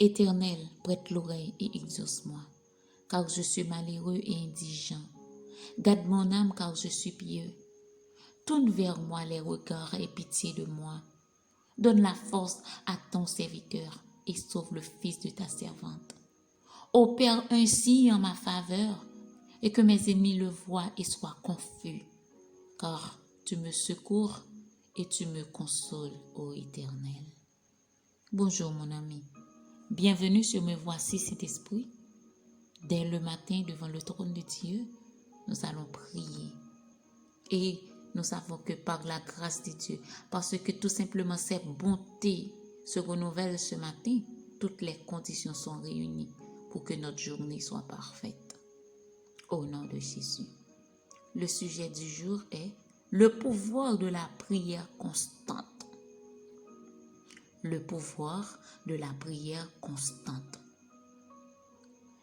Éternel, prête l'oreille et exauce-moi, car je suis malheureux et indigent. Garde mon âme, car je suis pieux. Tourne vers moi les regards et pitié de moi. Donne la force à ton serviteur et sauve le fils de ta servante. Opère ainsi en ma faveur et que mes ennemis le voient et soient confus, car tu me secours et tu me consoles, ô Éternel. Bonjour mon ami, bienvenue sur Me Voici Saint-Esprit. Dès le matin devant le trône de Dieu, nous allons prier. Et nous savons que par la grâce de Dieu, parce que tout simplement cette bonté se renouvelle ce matin, toutes les conditions sont réunies pour que notre journée soit parfaite. Au nom de Jésus. Le sujet du jour est le pouvoir de la prière constante. Le pouvoir de la prière constante.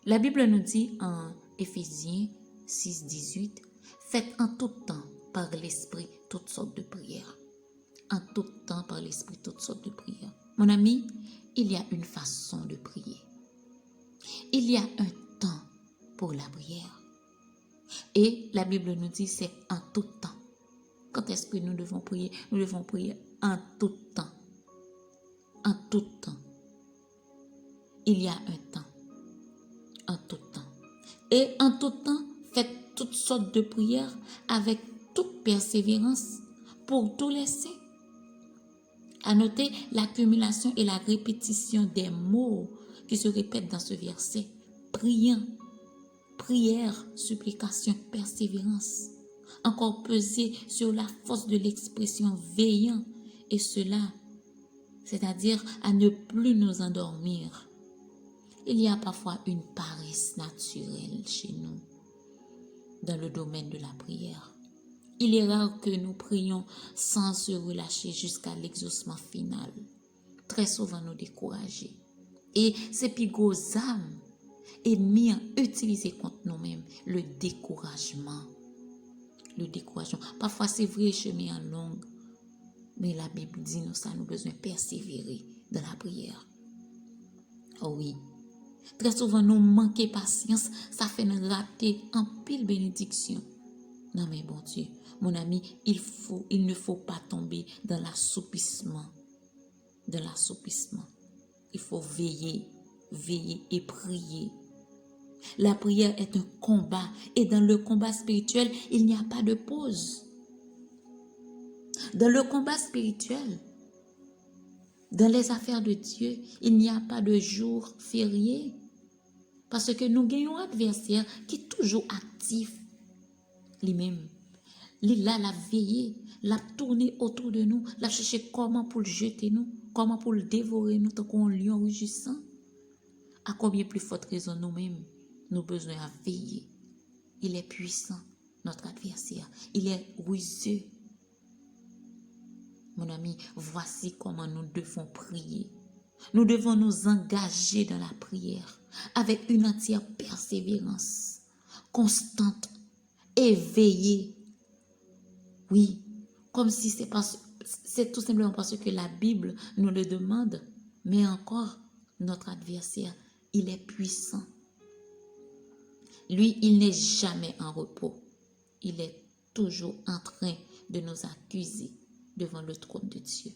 La Bible nous dit en Éphésiens 6, 18, faites en tout temps par l'Esprit toutes sortes de prières. En tout temps par l'Esprit toutes sortes de prières. Mon ami, il y a une façon de prier. Il y a un temps pour la prière. Et la Bible nous dit c'est en tout temps. Quand est-ce que nous devons prier? Nous devons prier en tout temps. En tout temps. Il y a un temps. En tout temps. Et en tout temps, faites toutes sortes de prières avec toute persévérance pour tous les saints. À noter l'accumulation et la répétition des mots qui se répètent dans ce verset. Priant, prière, supplication, persévérance. Encore peser sur la force de l'expression veillant, et cela, c'est-à-dire à ne plus nous endormir. Il y a parfois une paresse naturelle chez nous dans le domaine de la prière. Il est rare que nous prions sans se relâcher jusqu'à l'exaucement final. Très souvent nous décourager. Et c'est puis gros âmes ennemis utilisés contre nous-mêmes, le découragement. Le découragement. Parfois c'est vrai, chemin en longue, mais la Bible dit nous ça, nous besoin de persévérer dans la prière. Oh oui. Très souvent, nous manquons patience, ça fait nous rater en pile bénédiction. Non mais bon Dieu, mon ami, il ne faut pas tomber dans l'assoupissement. Dans l'assoupissement. Il faut veiller et prier. La prière est un combat et dans le combat spirituel, il n'y a pas de pause. Dans le combat spirituel, dans les affaires de Dieu, il n'y a pas de jour férié. Parce que nous gagnons un adversaire qui est toujours actif. Lui-même. Il a la veillé, l'a tourné autour de nous, l'a cherché comment pour le jeter nous, comment pour le dévorer nous, tant qu'on lion rugissant. À combien plus forte raison nous-mêmes, nous besoin à veiller. Il est puissant, notre adversaire. Il est ruseux. Mon ami, voici comment nous devons prier. Nous devons nous engager dans la prière avec une entière persévérance, constante, éveillée. Oui, comme si c'est tout simplement parce que la Bible nous le demande, mais encore notre adversaire, il est puissant. Lui, il n'est jamais en repos. Il est toujours en train de nous accuser devant le trône de Dieu.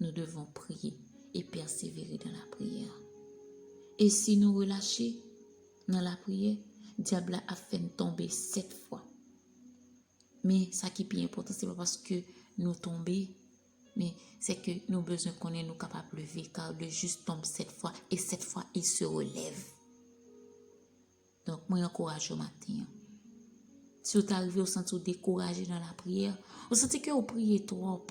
Nous devons prier et persévérer dans la prière. Et si nous relâchons dans la prière, le diable a fait tomber 7 fois. Mais ça qui est bien important, c'est pas parce que nous tombons, mais c'est que nous besoin qu'on est nous capables de lever, car le juste tombe 7 fois et 7 fois il se relève. Donc, moi, j'encourage au matin. Si vous arrivez au sens découragé dans la prière, vous sentez que vous priez trop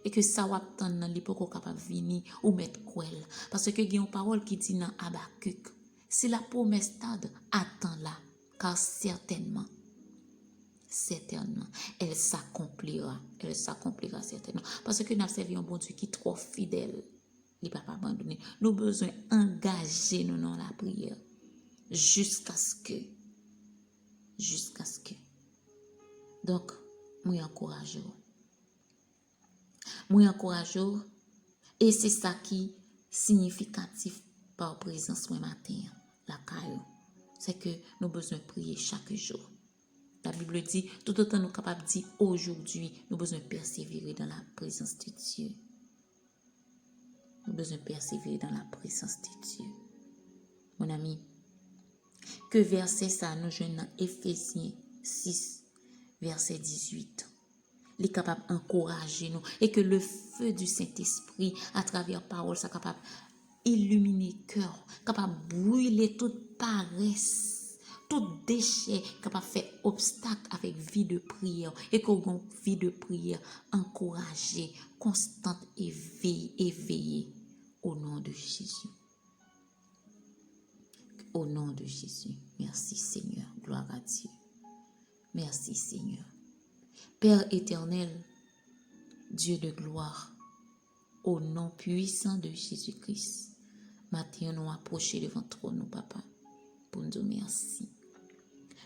et que ça va attendre dans l'époque capable de venir ou mettre quoi. Parce que il y a une parole qui dit dans Habakkuk, si la promesse tarde, attends-la, car certainement, elle s'accomplira. Elle s'accomplira certainement. Parce que nous avons un bon Dieu qui est trop fidèle. Il ne va pas abandonner. Nous avons besoin d'engager nous dans la prière. Jusqu'à ce que. Donc, moi encourage. Et c'est ça qui significatif par présence ce matin, la caillou, c'est que nous avons besoin de prier chaque jour. La Bible dit, tout autant nous sommes capables de dire aujourd'hui, nous avons besoin de persévérer dans la présence de Dieu. Nous avons besoin de persévérer dans la présence de Dieu. Mon ami, que verset ça nous joignent dans Éphésiens 6, verset 18. Il est capable d'encourager nous et que le feu du Saint-Esprit à travers parole, ça capable illuminer le cœur, capable brûler toute paresse, tout déchet, capable faire obstacle avec vie de prière et qu'on vie de prière encouragée, constante et éveillée au nom de Jésus. Au nom de Jésus. Merci Seigneur. Gloire à Dieu. Merci Seigneur. Père éternel, Dieu de gloire, au nom puissant de Jésus-Christ, maintenant nous approchons devant toi, nous, papa, pour nous dire merci.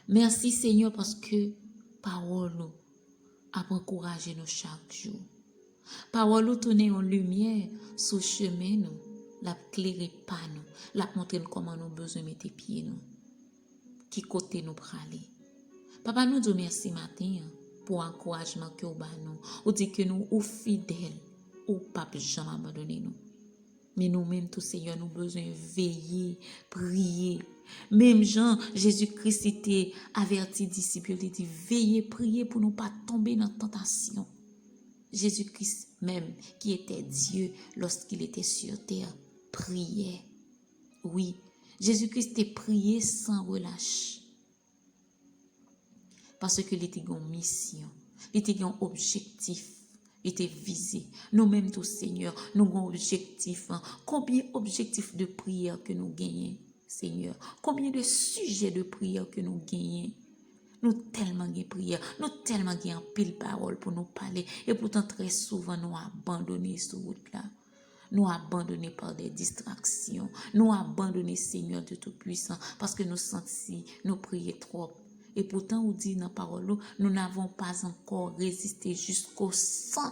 Merci Seigneur parce que parole nous a encouragé nous chaque jour. Parole nous tourne en lumière sur le chemin nous, la éclairer pas nous, la montrer comment nous besoin de mettre pieds nous, qui côté nous praler. Papa nous dit merci matin pour l'encouragement que vous nous. Ou dit que nous ou fidèles, ou pas jamais abandonner nous. Mais nous-mêmes, tout Seigneur, nous besoin veiller, prier. Même Jean, Jésus-Christ était averti disciples, il dit veiller, prier pour ne pas tomber dans la tentation. Jésus-Christ même, qui était Dieu lorsqu'il était sur terre, priait. Oui, Jésus-Christ était prié sans relâche. Parce qu'il était une mission, il était un objectif, il était visé. Nous-mêmes, tous Seigneur, nous avons un objectif. Combien d'objectifs de prière que nous gagnons, Seigneur? Combien de sujets de prière que nous gagnons? Nous tellement de prière, nous tellement de pile parole pour nous parler. Et pourtant, très souvent, nous abandonnons sur route là. Nous abandonnés par des distractions. Nous abandonnés, Seigneur de Tout-Puissant, parce que nous sentons, nous prions trop. Et pourtant, on dit dans la parole, nous n'avons pas encore résisté jusqu'au sang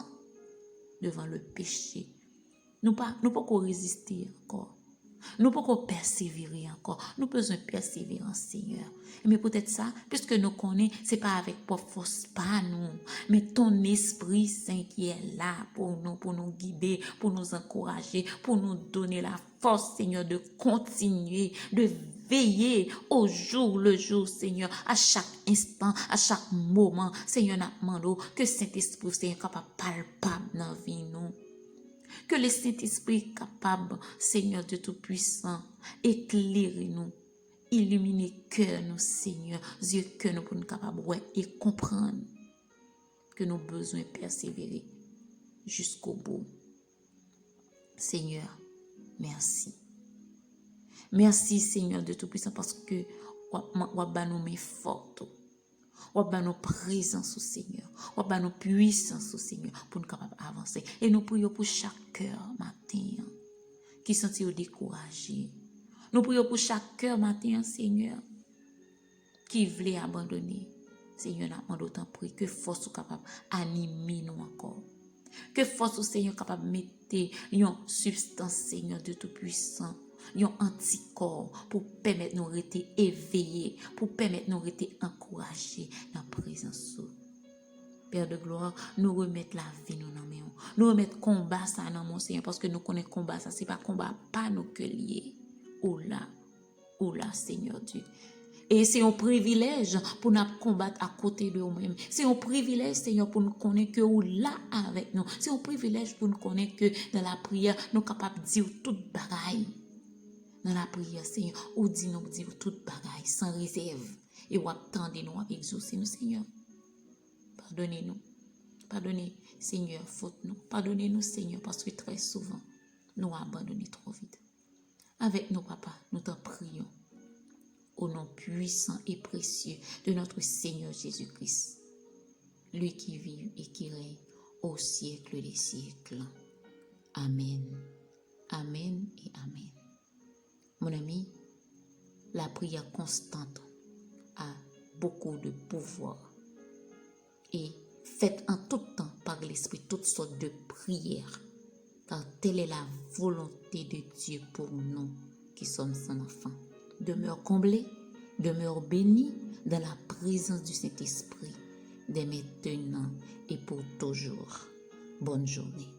devant le péché. Nous ne pouvons pas résister encore. Nous ne pouvons pas persévérer encore. Nous avons besoin de persévérance, Seigneur. Mais peut-être ça, puisque nous connaissons, ce n'est pas avec force, pas nous, mais ton Esprit Saint qui est là pour nous guider, pour nous encourager, pour nous donner la force, Seigneur, de continuer, de veiller au jour le jour, Seigneur, à chaque instant, à chaque moment. Seigneur, nous demandons que Saint-Esprit soit capable palpable dans la vie, nous. Que le Saint-Esprit capable, Seigneur de Tout-Puissant, éclairer nous, illuminer cœur nous, Seigneur, yeux que nous pour nous capables et comprendre que nous avons besoin de persévérer jusqu'au bout. Seigneur, merci. Merci, Seigneur de Tout-Puissant, parce que nous sommes forts. Ou ba nos présence au Seigneur, ou ba nos puissance au Seigneur pour nous capables d'avancer. Et nous prions pour chaque cœur matin qui sentit découragé. Nous prions pour chaque cœur matin, Seigneur, qui voulait abandonner. Seigneur, nous demandons autant prier que force soit capable d'animer nous encore. Que force au Seigneur capable de mettre une substance, Seigneur de Tout-Puissant, un anticorps pour permettre nous rester éveillés, pour permettre nous rester encouragés dans la présence. Père de gloire, nous remettre la vie nous dans main. Nous remettre combat ça dans mon Seigneur parce que nous connaissons combat ça, c'est pas combat pas nous que lié. Oh là, Seigneur Dieu. Et c'est un privilège pour nous combattre à côté de nous-mêmes. C'est un privilège, Seigneur, pour nous connaître que vous là avec nous. C'est un privilège pour nous connaître que dans la prière, nous sommes capables de dire toute bagaille. Dans la prière, Seigneur, ou dit nous dire toute bagaille sans réserve. Et ou attendez nous à exaucer nous, Seigneur. Pardonnez-nous. Pardonnez, Seigneur, faute nous. Pardonnez-nous, Seigneur, parce que très souvent, nous abandonnons trop vite. Avec nous, papa, nous t'en prions. Au nom puissant et précieux de notre Seigneur Jésus-Christ, lui qui vit et qui règne au siècle des siècles. Amen. Amen et amen. Mon ami, la prière constante a beaucoup de pouvoir et faite en tout temps par l'Esprit toutes sortes de prières car telle est la volonté de Dieu pour nous qui sommes son enfant. Demeure comblé, demeure béni dans la présence du Saint-Esprit, dès maintenant et pour toujours. Bonne journée.